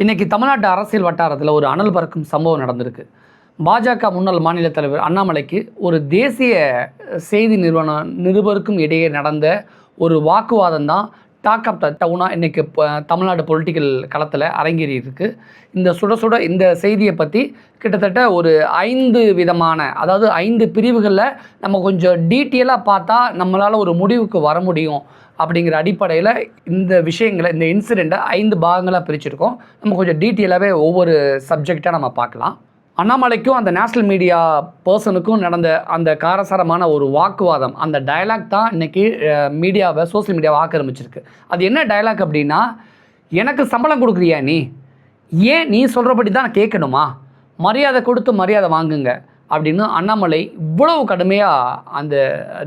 இன்றைக்கி தமிழ்நாட்டு அரசியல் வட்டாரத்தில் ஒரு அனல் பறக்கும் சம்பவம் நடந்திருக்கு. பாஜக முன்னாள் மாநில தலைவர் அண்ணாமலைக்கு ஒரு தேசிய செய்தி நிருபருக்கும் இடையே நடந்த ஒரு வாக்குவாதம் தான் டாக் ஆஃப் த டவுனாக இன்றைக்கி தமிழ்நாடு பொலிட்டிக்கல் களத்தில் அரங்கேறி இருக்குது. இந்த சுட இந்த செய்தியை பற்றி கிட்டத்தட்ட ஒரு 5 விதமான, அதாவது 5 பிரிவுகளில் நம்ம கொஞ்சம் டீட்டெயிலாக பார்த்தா நம்மளால் ஒரு முடிவுக்கு வர முடியும் அப்படிங்கிற அடிப்படையில் இந்த விஷயங்களை, இந்த இன்சிடெண்ட்டை 5 பாகங்களாக பிரிச்சுருக்கோம். நம்ம கொஞ்சம் டீட்டெயிலாகவே ஒவ்வொரு சப்ஜெக்டாக நம்ம பார்க்கலாம். அண்ணாமலைக்கும் அந்த நேஷ்னல் மீடியா பர்சனுக்கும் நடந்த அந்த காரசாரமான ஒரு வாக்குவாதம், அந்த டயலாக் தான் இன்றைக்கி மீடியாவை, சோசியல் மீடியாவை ஆக்கிரமிச்சிருக்கு. அது என்ன டயலாக் அப்படின்னா, எனக்கு சம்பளம் கொடுக்குறியா நீ, ஏன் நீ சொல்கிறபடி தான் நான் கேட்கணுமா, மரியாதை கொடுத்து மரியாதை வாங்குங்க அப்படின்னு அண்ணாமலை இவ்வளவு கடுமையாக அந்த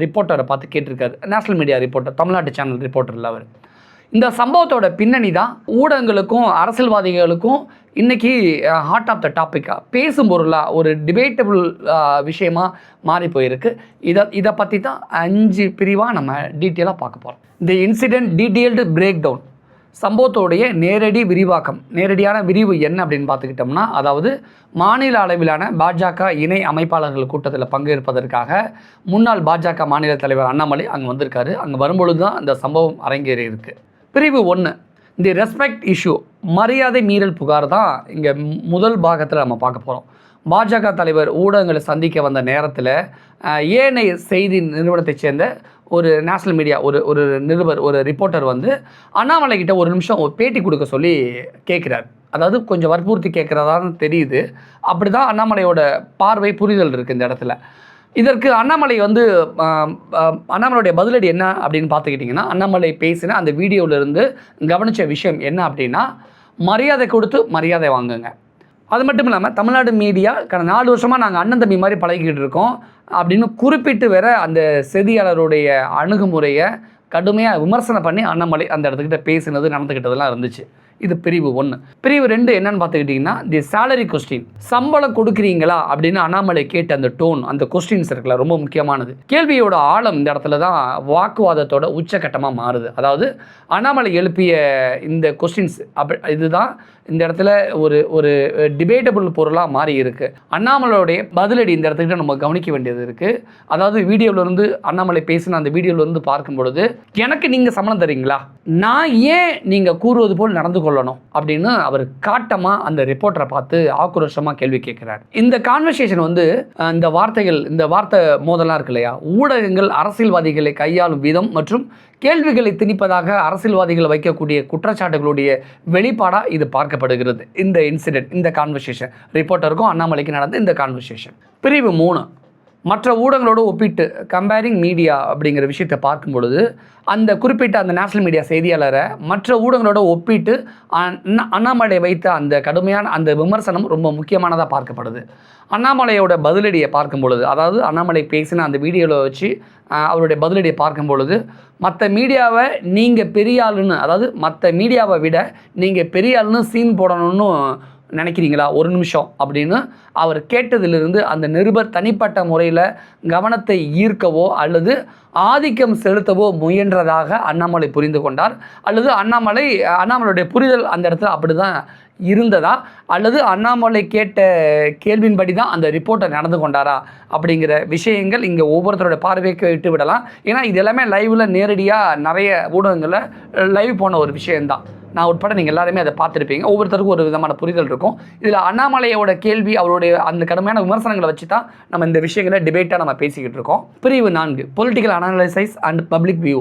ரிப்போர்ட்டரை பார்த்து கேட்டிருக்காரு. நேஷ்னல் மீடியா ரிப்போர்ட்டர், தமிழ்நாட்டு சேனல் ரிப்போர்ட்டரில் அவர். இந்த சம்பவத்தோட பின்னணி தான் ஊடகங்களுக்கும் அரசியல்வாதிகளுக்கும் இன்றைக்கி ஹார்ட் ஆஃப் த டாப்பிக்காக, பேசும் பொருளாக, ஒரு டிபேட்டபிள் விஷயமாக மாறி போயிருக்கு. இதை பற்றி தான் 5 பிரிவாக நம்ம டீட்டெயிலாக பார்க்க போகிறோம். இந்த இன்சிடெண்ட் டீட்டெயில்டு பிரேக் டவுன், சம்பவத்தோடைய நேரடி விரிவாக்கம், நேரடியான விரிவு என்ன அப்படின்னு பார்த்துக்கிட்டோம்னா, அதாவது மாநில அளவிலான பாஜக இணை அமைப்பாளர்கள் கூட்டத்தில் பங்கேற்பதற்காக முன்னாள் பாஜக மாநில தலைவர் அண்ணாமலை அங்கே வந்திருக்காரு. அங்கே வரும்பொழுது தான் இந்த சம்பவம் அரங்கேறி இருக்குது. பிரிவு 1, தி ரெஸ்பெக்ட் இஷ்யூ, மரியாதை மீறல் புகார் தான் இங்கே முதல் பாகத்தில் நம்ம பார்க்க போகிறோம். பாஜக தலைவர் ஊடகங்களை சந்திக்க வந்த நேரத்தில் ஏஎன்ஐ செய்தி நிறுவனத்தைச் சேர்ந்த ஒரு நேஷ்னல் மீடியா ஒரு நிருபர், ஒரு ரிப்போர்ட்டர் வந்து அண்ணாமலை கிட்ட ஒரு நிமிஷம் பேட்டி கொடுக்க சொல்லி கேட்குறார். அதாவது கொஞ்சம் வற்புறுத்தி கேட்குறதான்னு தெரியுது. அப்படி தான் அண்ணாமலையோட பார்வை, புரிதல் இருக்குது இந்த இடத்துல. இதற்கு அண்ணாமலை வந்து அண்ணாமலையுடைய பதிலடி என்ன அப்படின்னு பார்த்துக்கிட்டிங்கன்னா, அண்ணாமலை பேசின அந்த வீடியோவிலேருந்து கவனித்த விஷயம் என்ன அப்படின்னா, மரியாதை கொடுத்து மரியாதை வாங்குங்க. அது மட்டும் இல்லாமல் தமிழ்நாடு மீடியா கடந்த 4 வருஷமாக நாங்கள் அண்ணன் தம்பி மாதிரி பழகிக்கிட்டு இருக்கோம் அப்படின்னு குறிப்பிட்டு வேற அந்த செய்தியாளருடைய அணுகுமுறையை கடுமையாக விமர்சனம் பண்ணி அண்ணாமலை அந்த இடத்துக்கிட்ட பேசினது, நடந்துக்கிட்டதெல்லாம் இருந்துச்சு. இது பிரிவு 1. பிரிவு 2 என்னன்னு பார்த்துக்கிட்டிங்கன்னா, தி சேலரி கொஸ்டின், சம்பளம் கொடுக்குறீங்களா அப்படின்னு அண்ணாமலை கேட்ட அந்த டோன், அந்த கொஸ்டின்ஸ் இருக்குல்ல, ரொம்ப முக்கியமானது. கேள்வியோட ஆழம் இந்த இடத்துல தான் வாக்குவாதத்தோட உச்சக்கட்டமாக மாறுது. அதாவது அண்ணாமலை எழுப்பிய இந்த கொஸ்டின்ஸ் இதுதான் இந்த இடத்துல ஒரு டிபேட்டபிள் பொருளாக மாறி இருக்குது. அண்ணாமலையோடைய பதிலடி இந்த இடத்துக்கிட்ட நம்ம கவனிக்க வேண்டியது இருக்குது. அதாவது வீடியோவிலேருந்து அண்ணாமலை பேசின அந்த வீடியோவிலேருந்து பார்க்கும் பொழுது, எனக்கு நீங்கள் சம்பளம் தரீங்களா, நான் ஏன் நீங்கள் கூறுவது போல் நடந்து கொள்ளணும் அப்படின்னு அவர் காட்டமாக அந்த ரிப்போர்ட்டரை பார்த்து ஆக்ரோஷமாக கேள்வி கேட்குறார். இந்த கான்வர்சேஷன் வந்து இந்த வார்த்தை மோதலாம் இருக்கு இல்லையா, ஊடகங்கள் அரசியல்வாதிகளை கையாளும் விதம் மற்றும் கேள்விகளை திணிப்பதாக அரசியல்வாதிகள் வைக்கக்கூடிய குற்றச்சாட்டுகளுடைய வெளிப்பாடாக இது பார்க்கப்படுகிறது. இந்த இன்சிடென்ட், இந்த கான்வர்சேஷன், ரிப்போர்ட்டருக்கும் அண்ணாமலைக்கு நடந்த இந்த கான்வர்சேஷன். பிரிவு 3, மற்ற ஊடகங்களோடு ஒப்பிட்டு, கம்பேரிங் மீடியா அப்படிங்கிற விஷயத்தை பார்க்கும் பொழுது, அந்த குறிப்பிட்ட அந்த நேஷ்னல் மீடியா செய்தியாளரை மற்ற ஊடகங்களோட ஒப்பிட்டு அண்ணாமலை வைத்த அந்த கடுமையான அந்த விமர்சனம் ரொம்ப முக்கியமானதாக பார்க்கப்படுது. அண்ணாமலையோட பதிலடியை பார்க்கும் பொழுது, அதாவது அண்ணாமலை பேசின அந்த வீடியோவில் வச்சு அவருடைய பதிலடியை பார்க்கும் பொழுது, மற்ற மீடியாவை நீங்கள் பெரிய ஆளுன்னு, அதாவது மற்ற மீடியாவை விட நீங்கள் பெரிய ஆளுன்னு சீன் போடணும்னு நினைக்கிறீங்களா ஒரு நிமிஷம் அப்படின்னு அவர் கேட்டதிலிருந்து அந்த நிருபர் தனிப்பட்ட முறையில் கவனத்தை ஈர்க்கவோ அல்லது ஆதிக்கம் செலுத்தவோ முயன்றதாக அண்ணாமலை புரிந்து கொண்டார். அல்லது அண்ணாமலையுடைய புரிதல் அந்த இடத்துல அப்படி தான் இருந்ததா, அல்லது அண்ணாமலை கேட்ட கேள்வியின்படி தான் அந்த ரிப்போர்ட்டை நடந்து கொண்டாரா அப்படிங்கிற விஷயங்கள் இங்கே ஒவ்வொருத்தரோட பார்வைக்கு விட்டு விடலாம். ஏன்னா இது எல்லாமே லைவில் நேரடியாக நிறைய ஊடகங்களில் லைவ் போன ஒரு விஷயந்தான். நான் உட்பட நீங்கள் எல்லாருமே அதை பார்த்துருப்பீங்க. ஒவ்வொருத்தருக்கும் ஒரு விதமான புரிதல் இருக்கும். இதில் அண்ணாமலையோட கேள்வி, அவருடைய அந்த கடுமையான விமர்சனங்களை வச்சு தான் நம்ம இந்த விஷயங்களை டிபேட்டாக நம்ம பேசிக்கிட்டு இருக்கோம். பிரிவு 4, political analysis and public view,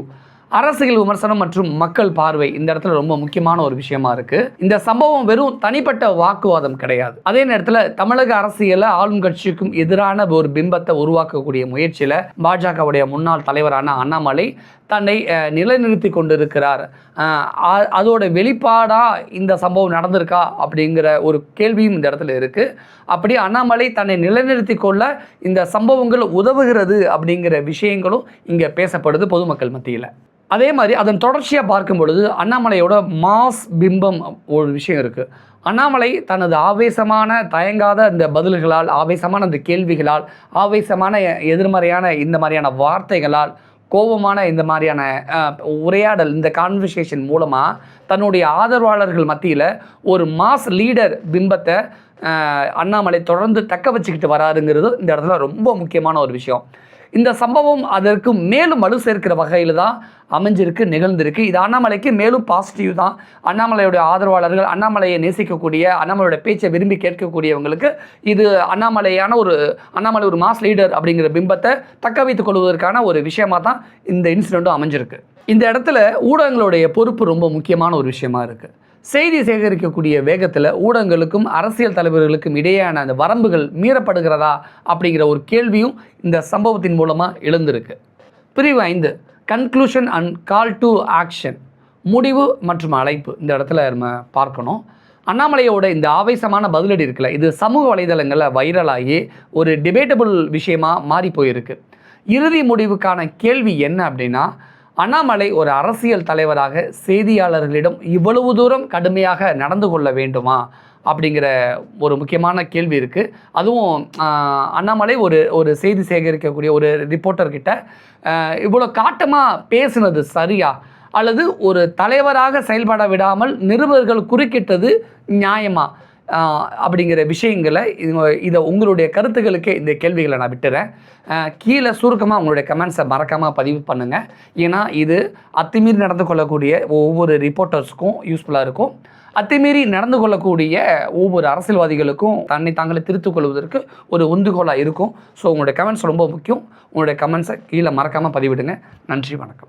அரசியல் விமர்சனம் மற்றும் மக்கள் பார்வை இந்த இடத்துல ரொம்ப முக்கியமான ஒரு விஷயமா இருக்குது. இந்த சம்பவம் வெறும் தனிப்பட்ட வாக்குவாதம் கிடையாது. அதே நேரத்தில் தமிழக அரசியலில் ஆளும் கட்சிக்கும் எதிரான ஒரு பிம்பத்தை உருவாக்கக்கூடிய முயற்சியில் பாஜகவுடைய முன்னாள் தலைவரான அண்ணாமலை தன்னை நிலைநிறுத்தி கொண்டிருக்கிறார். அதோட வெளிப்பாடாக இந்த சம்பவம் நடந்திருக்கா அப்படிங்கிற ஒரு கேள்வியும் இந்த இடத்துல இருக்குது. அப்படி அண்ணாமலை தன்னை நிலைநிறுத்தி கொள்ள இந்த சம்பவங்கள் உதவுகிறது அப்படிங்கிற விஷயங்களும் இங்கே பேசப்படுது பொதுமக்கள் மத்தியில். அதே மாதிரி அதன் தொடர்ச்சியாக பார்க்கும் பொழுது அண்ணாமலையோட மாஸ் பிம்பம் ஒரு விஷயம் இருக்குது. அண்ணாமலை தனது ஆவேசமான, தயங்காத இந்த பதில்களால், ஆவேசமான இந்த கேள்விகளால், ஆவேசமான எதிர்மறையான இந்த மாதிரியான வார்த்தைகளால் கோபமான இந்த மாதிரியான உரையாடல், இந்த கான்வர்சேஷன் மூலமாக தன்னுடைய ஆதரவாளர்கள் மத்தியில் ஒரு மாஸ் லீடர் பிம்பத்தை அண்ணாமலை தொடர்ந்து தக்க வச்சுக்கிட்டு வராருங்கிறது இந்த இடத்துல ரொம்ப முக்கியமான ஒரு விஷயம். இந்த சம்பவம் அதற்கு மேலும் வலு சேர்க்கிற வகையில் தான் அமைஞ்சிருக்கு, நிகழ்ந்திருக்கு. இது அண்ணாமலைக்கு மேலும் பாசிட்டிவ் தான். அண்ணாமலையுடைய ஆதரவாளர்கள், அண்ணாமலையை நேசிக்கக்கூடிய, அண்ணாமலையோட பேச்சை விரும்பி கேட்கக்கூடியவங்களுக்கு இது அண்ணாமலை ஒரு மாஸ் லீடர் அப்படிங்கிற பிம்பத்தை தக்க வைத்துக் கொள்வதற்கான ஒரு விஷயமாக தான் இந்த இன்சிடெண்ட்டும் அமைஞ்சிருக்கு. இந்த இடத்துல ஊடகங்களுடைய பொறுப்பு ரொம்ப முக்கியமான ஒரு விஷயமா இருக்குது. செய்தி சேகரிக்கக்கூடிய வேகத்தில் ஊடகங்களுக்கும் அரசியல் தலைவர்களுக்கும் இடையேயான அந்த வரம்புகள் மீறப்படுகிறதா அப்படிங்கிற ஒரு கேள்வியும் இந்த சம்பவத்தின் மூலமாக எழுந்திருக்கு. பிரிவு 5 conclusion and call to action, முடிவு மற்றும் அழைப்பு. இந்த இடத்துல நம்ம பார்க்கணும். அண்ணாமலையோட இந்த ஆவேசமான பதிலடி இருக்குல்ல, இது சமூக வலைதளங்களில் வைரலாகி ஒரு டிபேட்டபிள் விஷயமாக மாறி போயிருக்கு. இறுதி முடிவுக்கான கேள்வி என்ன அப்படின்னா, அண்ணாமலை ஒரு அரசியல் தலைவராக செய்தியாளர்களிடம் இவ்வளவு தூரம் கடுமையாக நடந்து கொள்ள வேண்டுமா அப்படிங்கிற ஒரு முக்கியமான கேள்வி இருக்குது. அதுவும் அண்ணாமலை ஒரு செய்தி சேகரிக்கக்கூடிய ஒரு ரிப்போர்ட்டர்கிட்ட இவ்வளோ காட்டமாக பேசுனது சரியா, அல்லது ஒரு தலைவராக செயல்பட விடாமல் நிருபர்கள் குறுக்கிட்டது நியாயமா அப்படிங்கிற விஷயங்களை இதை உங்களுடைய கருத்துக்களுக்கு இந்த கேள்விகளை நான் விட்டுறேன். கீழே சுருக்கமாக உங்களுடைய கமெண்ட்ஸை மறக்காமல் பதிவு பண்ணுங்கள். ஏன்னா இது அத்துமீறி நடந்து கொள்ளக்கூடிய ஒவ்வொரு ரிப்போர்ட்டர்ஸுக்கும் யூஸ்ஃபுல்லாக இருக்கும். அத்துமீறி நடந்து கொள்ளக்கூடிய ஒவ்வொரு அரசியல்வாதிகளுக்கும் தன்னை தாங்களே திருத்திக் கொள்வதற்கு ஒரு உந்துகோலாக இருக்கும். ஸோ உங்களுடைய கமெண்ட்ஸ் ரொம்ப முக்கியம். உங்களுடைய கமெண்ட்ஸை கீழே மறக்காமல் பதிவிடுங்க. நன்றி, வணக்கம்.